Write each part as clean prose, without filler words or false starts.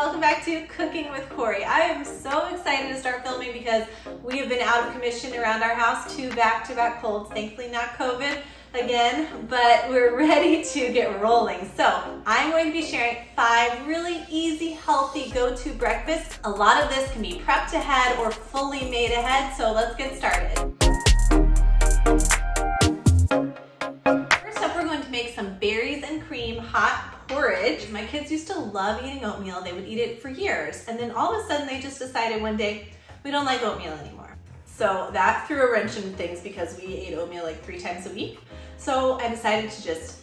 welcome back to Cooking with Corey. I am so excited to start filming because we have been out of commission around our house, 2 back-to-back colds, thankfully not COVID again, but we're ready to get rolling. So I'm going to be sharing 5 really easy, healthy go-to breakfasts. A lot of this can be prepped ahead or fully made ahead, so let's get started. First up, we're going to make some berries and cream hot porridge. My kids used to love eating oatmeal. They would eat it for years. And then all of a sudden they just decided one day, we don't like oatmeal anymore. So that threw a wrench in things because we ate oatmeal like 3 times a week. So I decided to just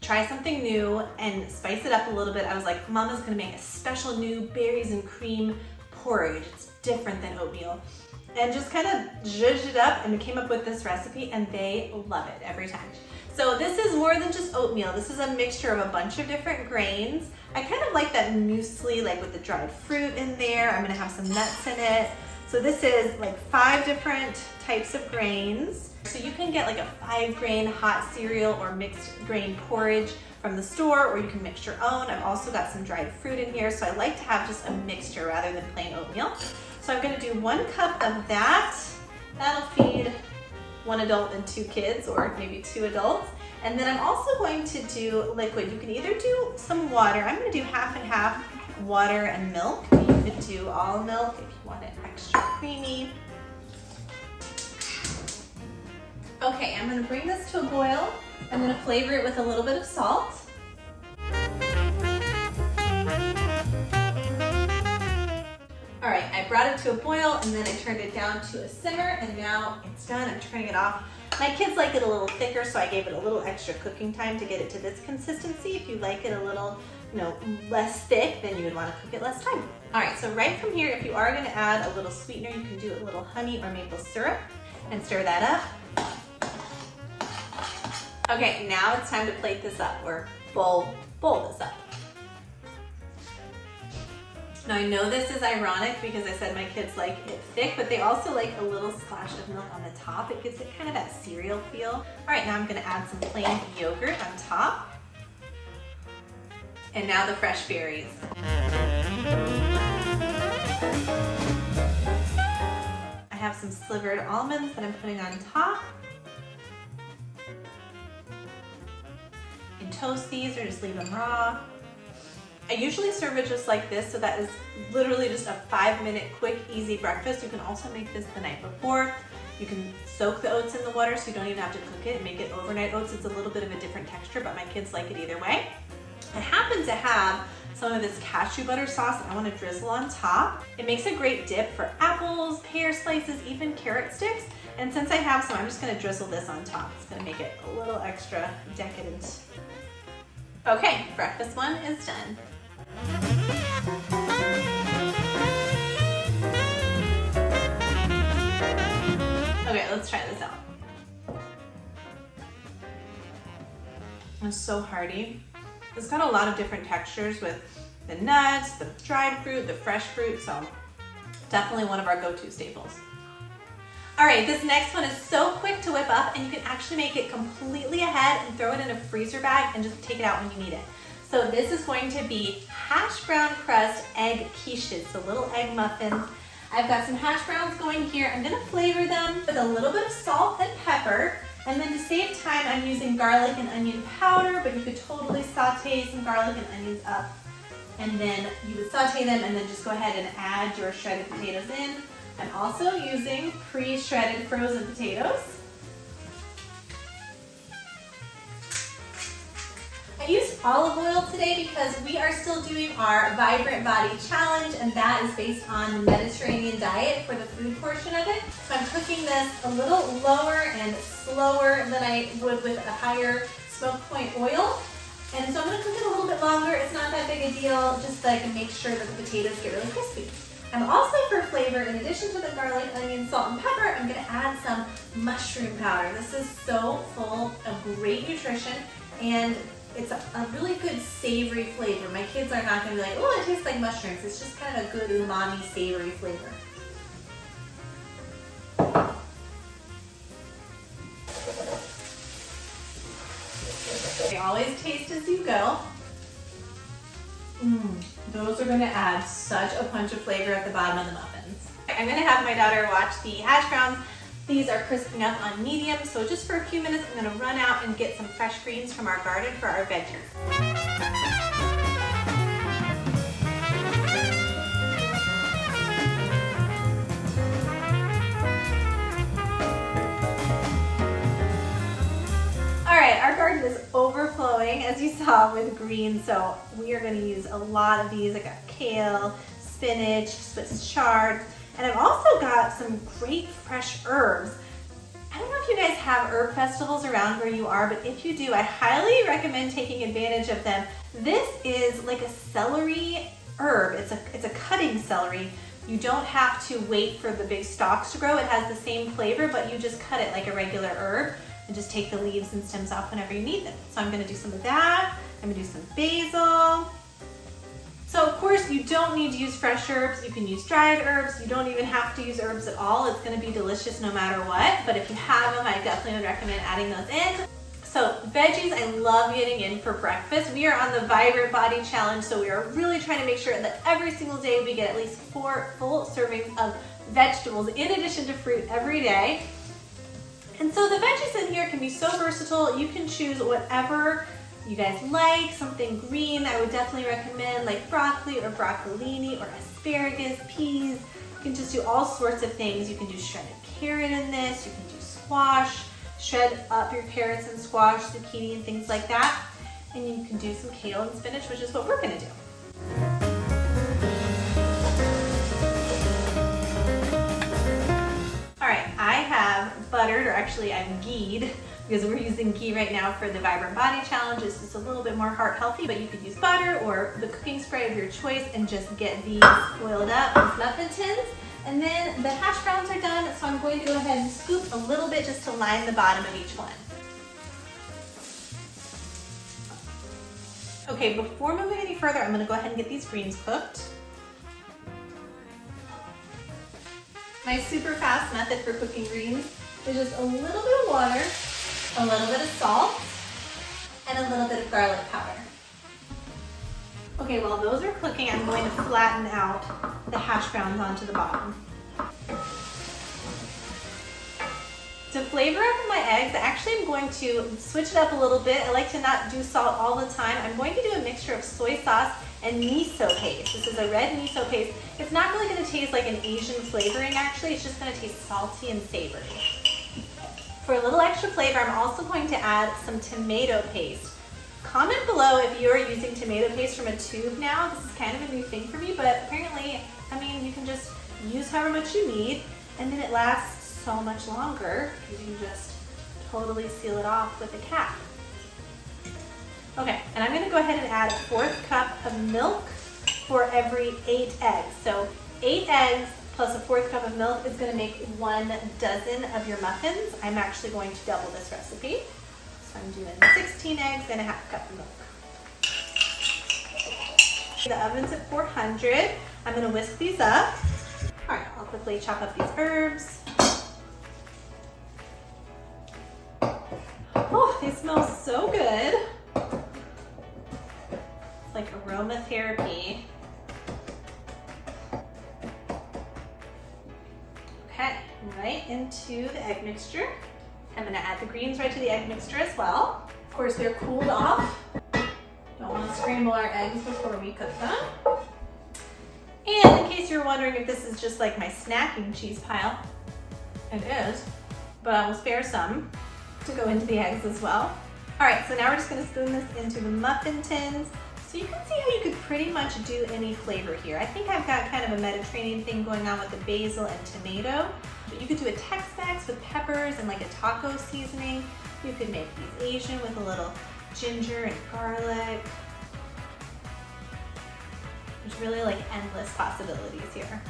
try something new and spice it up a little bit. I was like, Mama's gonna make a special new berries and cream porridge. It's different than oatmeal. And just kind of zhuzhed it up and came up with this recipe, and they love it every time. So this is more than just oatmeal. This is a mixture of a bunch of different grains. I kind of like that muesli, like with the dried fruit in there. I'm gonna have some nuts in it. So this is like 5 different types of grains. So you can get like a 5-grain hot cereal or mixed grain porridge from the store, or you can mix your own. I've also got some dried fruit in here, so I like to have just a mixture rather than plain oatmeal. So I'm gonna do 1 cup of that. That'll feed 1 adult and 2 kids, or maybe 2 adults. And then I'm also going to do liquid. You can either do some water. I'm gonna do half and half water and milk. You could do all milk if you want it extra creamy. Okay, I'm gonna bring this to a boil. I'm gonna flavor it with a little bit of salt. All right, I brought it to a boil and then I turned it down to a simmer, and now it's done. I'm turning it off. My kids like it a little thicker, so I gave it a little extra cooking time to get it to this consistency. If you like it a little, less thick, then you would want to cook it less time. All right, so right from here, if you are going to add a little sweetener, you can do a little honey or maple syrup and stir that up. Okay, now it's time to plate this up, or bowl this up. Now I know this is ironic because I said my kids like it thick, but they also like a little splash of milk on the top. It gives it kind of that cereal feel. All right, now I'm gonna add some plain yogurt on top. And now the fresh berries. I have some slivered almonds that I'm putting on top. You can toast these or just leave them raw. I usually serve it just like this, so that is literally just a 5-minute quick, easy breakfast. You can also make this the night before. You can soak the oats in the water so you don't even have to cook it and make it overnight oats. It's a little bit of a different texture, but my kids like it either way. I happen to have some of this cashew butter sauce that I want to drizzle on top. It makes a great dip for apples, pear slices, even carrot sticks. And since I have some, I'm just going to drizzle this on top. It's going to make it a little extra decadent. Okay, breakfast 1 is done. Okay, let's try this out. It's so hearty. It's got a lot of different textures with the nuts, the dried fruit, the fresh fruit, so definitely one of our go-to staples. All right, this next one is so quick to whip up, and you can actually make it completely ahead and throw it in a freezer bag and just take it out when you need it. So this is going to be hash brown crust egg quiches, so little egg muffins. I've got some hash browns going here. I'm gonna flavor them with a little bit of salt and pepper. And then to save time, I'm using garlic and onion powder, but you could totally saute some garlic and onions up. And then you would saute them and then just go ahead and add your shredded potatoes in. I'm also using pre-shredded frozen potatoes. I used olive oil today because we are still doing our Vibrant Body Challenge, and that is based on the Mediterranean diet for the food portion of it. So I'm cooking this a little lower and slower than I would with a higher smoke point oil. And so I'm gonna cook it a little bit longer. It's not that big a deal, just so I can make sure that the potatoes get really crispy. I'm also, for flavor, in addition to the garlic, onion, salt, and pepper, I'm gonna add some mushroom powder. This is so full of great nutrition, and it's a really good savory flavor. My kids are not gonna be like, oh, it tastes like mushrooms. It's just kind of a good umami savory flavor. They always taste as you go. Those are gonna add such a punch of flavor at the bottom of the muffins. I'm gonna have my daughter watch the hash browns. These are crisping up on medium, so just for a few minutes, I'm gonna run out and get some fresh greens from our garden for our veggies. Our garden is overflowing, as you saw, with greens, so we are going to use a lot of these. I got kale, spinach, Swiss chard, and I've also got some great fresh herbs. I don't know if you guys have herb festivals around where you are, but if you do, I highly recommend taking advantage of them. This is like a celery herb. It's a cutting celery. You don't have to wait for the big stalks to grow. It has the same flavor, but you just cut it like a regular herb and just take the leaves and stems off whenever you need them. So I'm gonna do some of that. I'm gonna do some basil. So of course you don't need to use fresh herbs. You can use dried herbs. You don't even have to use herbs at all. It's gonna be delicious no matter what. But if you have them, I definitely would recommend adding those in. So veggies, I love getting in for breakfast. We are on the Vibrant Body Challenge, so we are really trying to make sure that every single day we get at least 4 full servings of vegetables in addition to fruit every day. And so the veggies in here can be so versatile. You can choose whatever you guys like. Something green I would definitely recommend, like broccoli or broccolini or asparagus, peas. You can just do all sorts of things. You can do shredded carrot in this. You can do squash, shred up your carrots and squash, zucchini and things like that. And you can do some kale and spinach, which is what we're gonna do. All right, I have buttered, or actually I'm ghee, because we're using ghee right now for the Vibrant Body Challenge. It's just a little bit more heart healthy, but you could use butter or the cooking spray of your choice and just get these oiled up as muffin tins. And then the hash browns are done, so I'm going to go ahead and scoop a little bit just to line the bottom of each one. Okay, before moving any further, I'm gonna go ahead and get these greens cooked. My super fast method for cooking greens is just a little bit of water, a little bit of salt, and a little bit of garlic powder. Okay, while those are cooking, I'm going to flatten out the hash browns onto the bottom. To flavor up my eggs, actually I'm going to switch it up a little bit. I like to not do salt all the time. I'm going to do a mixture of soy sauce and miso paste. This is a red miso paste. It's not really going to taste like an Asian flavoring actually, it's just going to taste salty and savory. For a little extra flavor, I'm also going to add some tomato paste. Comment below if you're using tomato paste from a tube now. This is kind of a new thing for me, but apparently, I mean, you can just use however much you need, and then it lasts so much longer because you just totally seal it off with a cap. Okay, and I'm gonna go ahead and add a 1/4 cup of milk for every 8 eggs. So 8 eggs plus a 1/4 cup of milk is gonna make 1 dozen of your muffins. I'm actually going to double this recipe. So I'm doing 16 eggs and a 1/2 cup of milk. The oven's at 400. I'm gonna whisk these up. All right, I'll quickly chop up these herbs. Oh, they smell so good. It's like aromatherapy. Okay, right into the egg mixture. I'm gonna add the greens right to the egg mixture as well. Of course, they're cooled off. Don't want to scramble our eggs before we cook them. And in case you're wondering if this is just like my snacking cheese pile, it is, but I will spare some to go into the eggs as well. All right, so now we're just gonna spoon this into the muffin tins. So you can see how you could pretty much do any flavor here. I think I've got kind of a Mediterranean thing going on with the basil and tomato, but you could do a Tex-Mex with peppers and like a taco seasoning. You could make these Asian with a little ginger and garlic. There's really like endless possibilities here.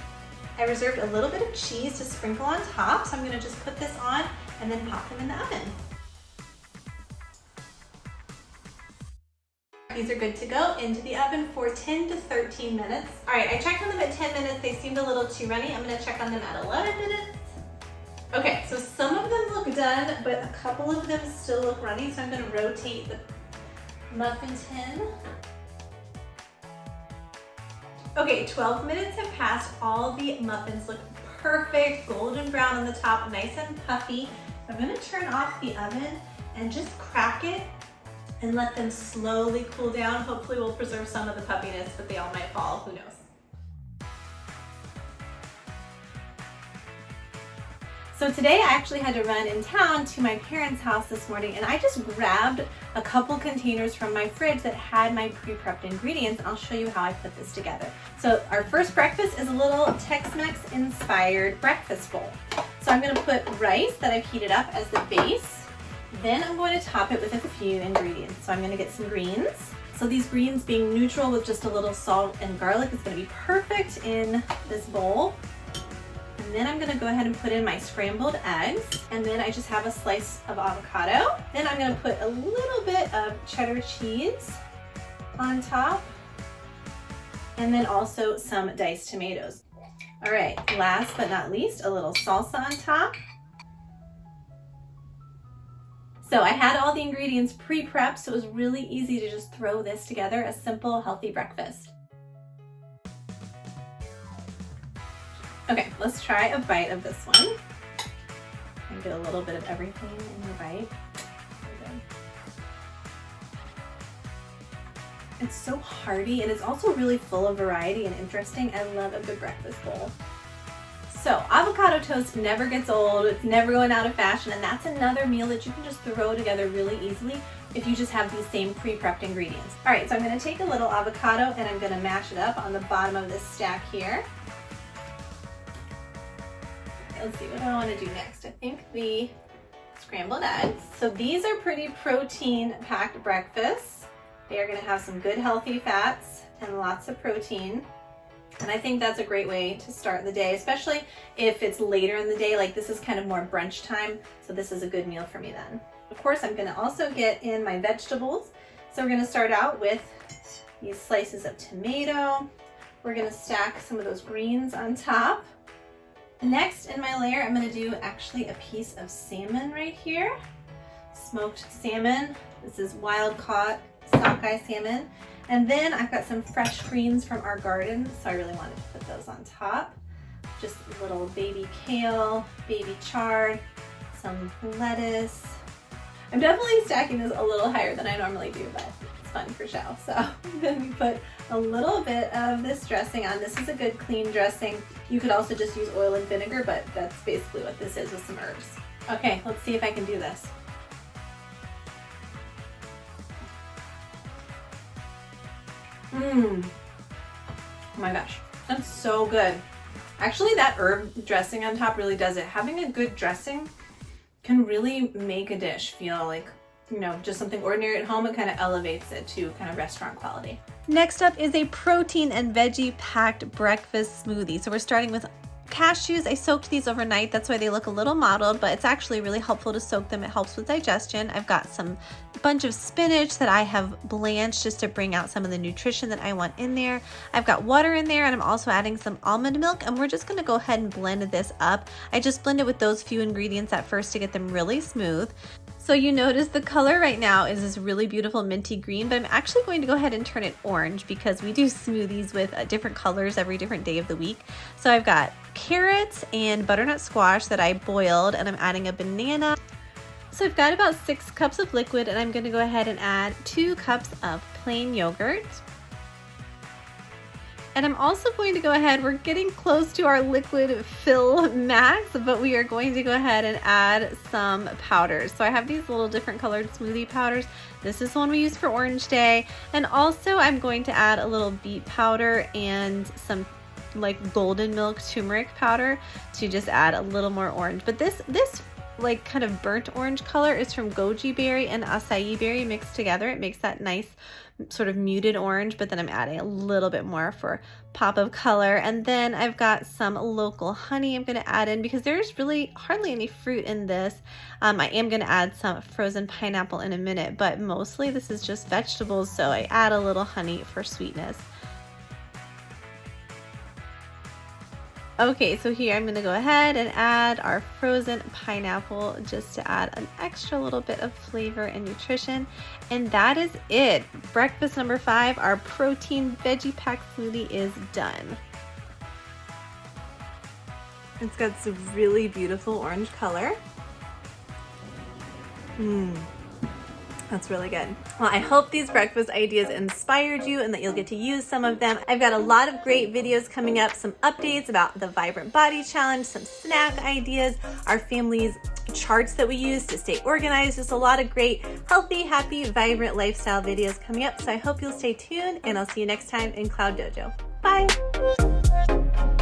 I reserved a little bit of cheese to sprinkle on top, so I'm gonna just put this on and then pop them in the oven. These are good to go into the oven for 10 to 13 minutes. All right, I checked on them at 10 minutes. They seemed a little too runny. I'm gonna check on them at 11 minutes. Okay, so some of them look done, but a couple of them still look runny, so I'm gonna rotate the muffin tin. Okay, 12 minutes have passed. All the muffins look perfect, golden brown on the top, nice and puffy. I'm gonna turn off the oven and just crack it and let them slowly cool down. Hopefully we'll preserve some of the puffiness, but they all might fall, who knows. So today I actually had to run in town to my parents' house this morning, and I just grabbed a couple containers from my fridge that had my pre-prepped ingredients, and I'll show you how I put this together. So our first breakfast is a little Tex-Mex inspired breakfast bowl. So I'm gonna put rice that I've heated up as the base. Then I'm going to top it with a few ingredients. So I'm gonna get some greens. So these greens being neutral with just a little salt and garlic is gonna be perfect in this bowl. And then I'm gonna go ahead and put in my scrambled eggs. And then I just have a slice of avocado. Then I'm gonna put a little bit of cheddar cheese on top. And then also some diced tomatoes. All right, last but not least, a little salsa on top. So I had all the ingredients pre-prepped, so it was really easy to just throw this together, a simple, healthy breakfast. Okay, let's try a bite of this one. And get a little bit of everything in your bite. It's so hearty, and it's also really full of variety and interesting. I love a good breakfast bowl. So avocado toast never gets old, it's never going out of fashion, and that's another meal that you can just throw together really easily if you just have these same pre-prepped ingredients. All right, so I'm gonna take a little avocado and I'm gonna mash it up on the bottom of this stack here. Let's see, what do I wanna do next? I think the scrambled eggs. So these are pretty protein-packed breakfasts. They are gonna have some good healthy fats and lots of protein. And I think that's a great way to start the day, especially if it's later in the day, like this is kind of more brunch time. So this is a good meal for me then. Of course, I'm gonna also get in my vegetables. So we're gonna start out with these slices of tomato. We're gonna stack some of those greens on top. Next in my layer, I'm gonna do actually a piece of salmon right here. Smoked salmon. This is wild caught sockeye salmon. And then I've got some fresh greens from our garden, so I really wanted to put those on top. Just a little baby kale, baby chard, some lettuce. I'm definitely stacking this a little higher than I normally do, but it's fun for show. So then we put a little bit of this dressing on. This is a good clean dressing. You could also just use oil and vinegar, but that's basically what this is with some herbs. Okay, let's see if I can do this. Oh my gosh, that's so good. Actually, that herb dressing on top really does it. Having a good dressing can really make a dish feel like, you know, just something ordinary at home. It kind of elevates it to kind of restaurant quality. Next up is a protein and veggie packed breakfast smoothie. So we're starting with cashews. I soaked these overnight. That's why they look a little mottled, but it's actually really helpful to soak them. It helps with digestion. I've got some bunch of spinach that I have blanched just to bring out some of the nutrition that I want in there. I've got water in there, and I'm also adding some almond milk, and we're just going to go ahead and blend this up. I just blend it with those few ingredients at first to get them really smooth. So you notice the color right now is this really beautiful minty green, but I'm actually going to go ahead and turn it orange because we do smoothies with different colors every different day of the week. So I've got carrots and butternut squash that I boiled, and I'm adding a banana. So I've got about 6 cups of liquid, and I'm going to go ahead and add 2 cups of plain yogurt. And I'm also going to go ahead, we're getting close to our liquid fill max, but we are going to go ahead and add some powders. So I have these little different colored smoothie powders. This is the one we use for Orange Day. And also I'm going to add a little beet powder and some like golden milk turmeric powder to just add a little more orange. But this like kind of burnt orange color is from goji berry and acai berry mixed together. It makes that nice sort of muted orange, but then I'm adding a little bit more for pop of color. And then I've got some local honey I'm going to add in because there's really hardly any fruit in this. I am going to add some frozen pineapple in a minute, but mostly this is just vegetables, so I add a little honey for sweetness. Okay, so here I'm gonna go ahead and add our frozen pineapple just to add an extra little bit of flavor and nutrition. And that is it. Breakfast number 5, our protein veggie pack smoothie is done. It's got some really beautiful orange color. That's really good. Well, I hope these breakfast ideas inspired you and that you'll get to use some of them. I've got a lot of great videos coming up, some updates about the Vibrant Body Challenge, some snack ideas, our family's charts that we use to stay organized. Just a lot of great, healthy, happy, vibrant lifestyle videos coming up. So I hope you'll stay tuned, and I'll see you next time in Cloud Dojo. Bye.